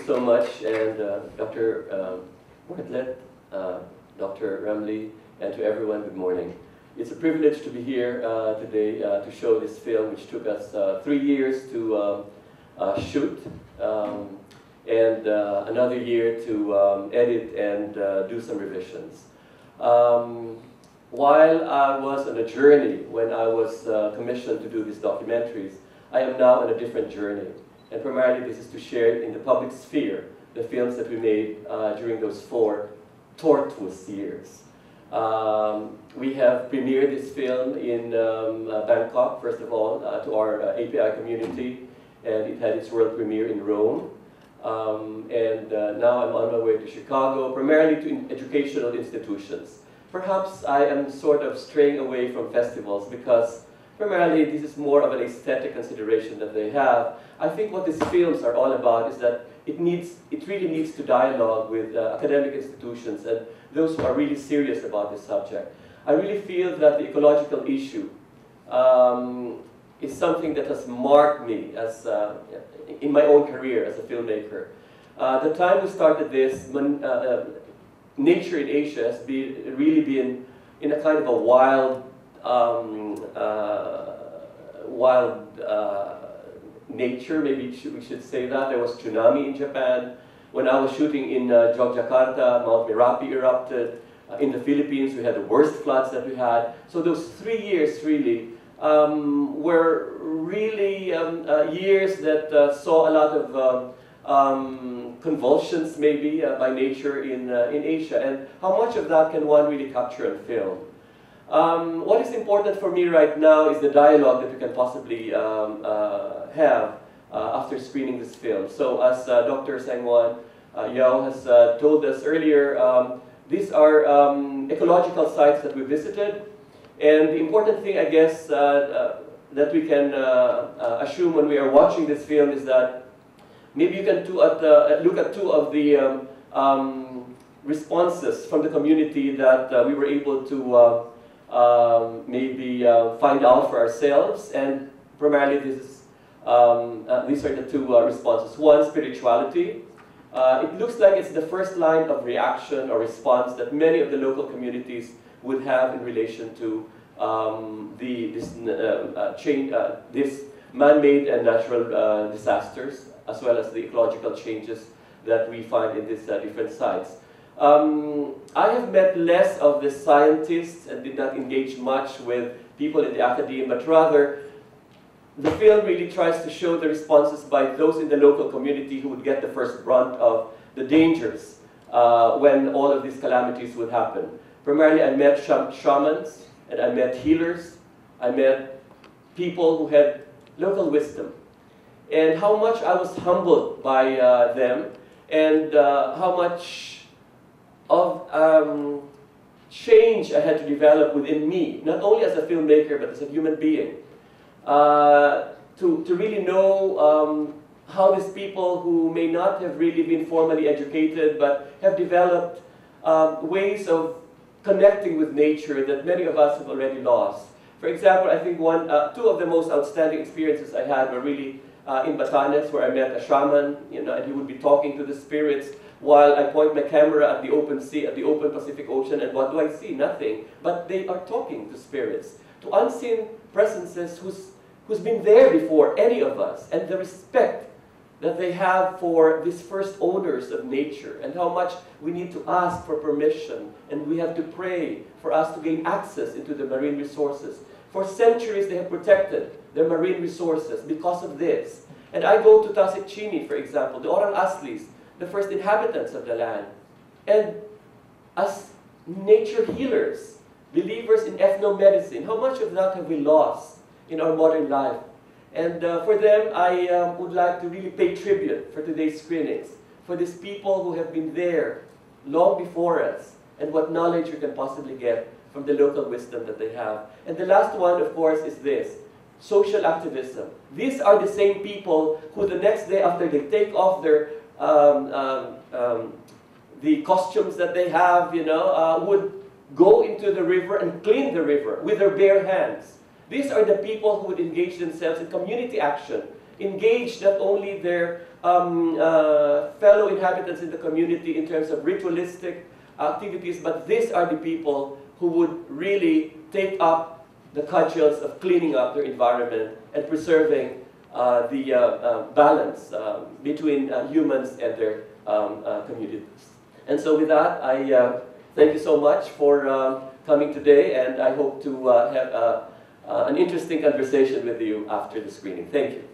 so much, and Dr. Bartlett, Dr. Ramley, and to everyone, good morning. It's a privilege to be here today to show this film, which took us 3 years to shoot, and another year to edit and do some revisions. While I was on a journey when I was commissioned to do these documentaries, I am now on a different journey. And primarily this is to share in the public sphere the films that we made during those 4 tortuous years. We have premiered this film in Bangkok, first of all, to our API community, and it had its world premiere in Rome. Now I'm on my way to Chicago, primarily to educational institutions. Perhaps I am sort of straying away from festivals because primarily this is more of an aesthetic consideration that they have. I think what these films are all about is that it really needs to dialogue with academic institutions and those who are really serious about this subject. I really feel that the ecological issue is something that has marked me as, in my own career as a filmmaker. The time we started this, nature in Asia has really been in a kind of a wild nature, maybe we should say that. There was tsunami in Japan. When I was shooting in Yogyakarta, Mount Merapi erupted. In the Philippines, we had the worst floods that we had. So those 3 years really were really years that saw a lot of convulsions maybe by nature in Asia. And how much of that can one really capture on film? What is important for me right now is the dialogue that we can possibly have after screening this film. So as Dr. Sangwan Yao has told us earlier, these are ecological sites that we visited. And the important thing, I guess, that we can assume when we are watching this film is that maybe you can look at 2 of the responses from the community that we were able to maybe find out for ourselves, and primarily these are the 2 responses. One, spirituality. It looks like it's the first line of reaction or response that many of the local communities would have in relation to this man-made and natural disasters, as well as the ecological changes that we find in these different sites. I have met less of the scientists and did not engage much with people in the academia, but rather the film really tries to show the responses by those in the local community who would get the first brunt of the dangers when all of these calamities would happen. Primarily, I met shamans, and I met healers. I met people who had local wisdom. And how much I was humbled by them, and how much of change I had to develop within me, not only as a filmmaker, but as a human being, to really know how these people who may not have really been formally educated, but have developed ways of connecting with nature that many of us have already lost. For example, I think 2 of the most outstanding experiences I had were really in Batanes, where I met a shaman, and he would be talking to the spirits while I point my camera at the open sea, at the open Pacific Ocean, and what do I see? Nothing. But they are talking to spirits, to unseen presences who's been there before any of us, and the respect that they have for these first owners of nature, and how much we need to ask for permission, and we have to pray for us to gain access into the marine resources. For centuries they have protected their marine resources because of this. And I go to Tasik Chini, for example, the Orang Aslis, the first inhabitants of the land. And as nature healers, believers in ethnomedicine, how much of that have we lost in our modern life? And for them, I would like to really pay tribute for today's screenings, for these people who have been there long before us, and what knowledge we can possibly get from the local wisdom that they have. And the last one, of course, is this: social activism. These are the same people who the next day after they take off their the costumes that they have, would go into the river and clean the river with their bare hands. These are the people who would engage themselves in community action engage not only their fellow inhabitants in the community in terms of ritualistic activities, but these are the people who would really take up the cudgels of cleaning up their environment and preserving the balance between humans and their communities. And so with that, I thank you so much for coming today, and I hope to have an interesting conversation with you after the screening. Thank you.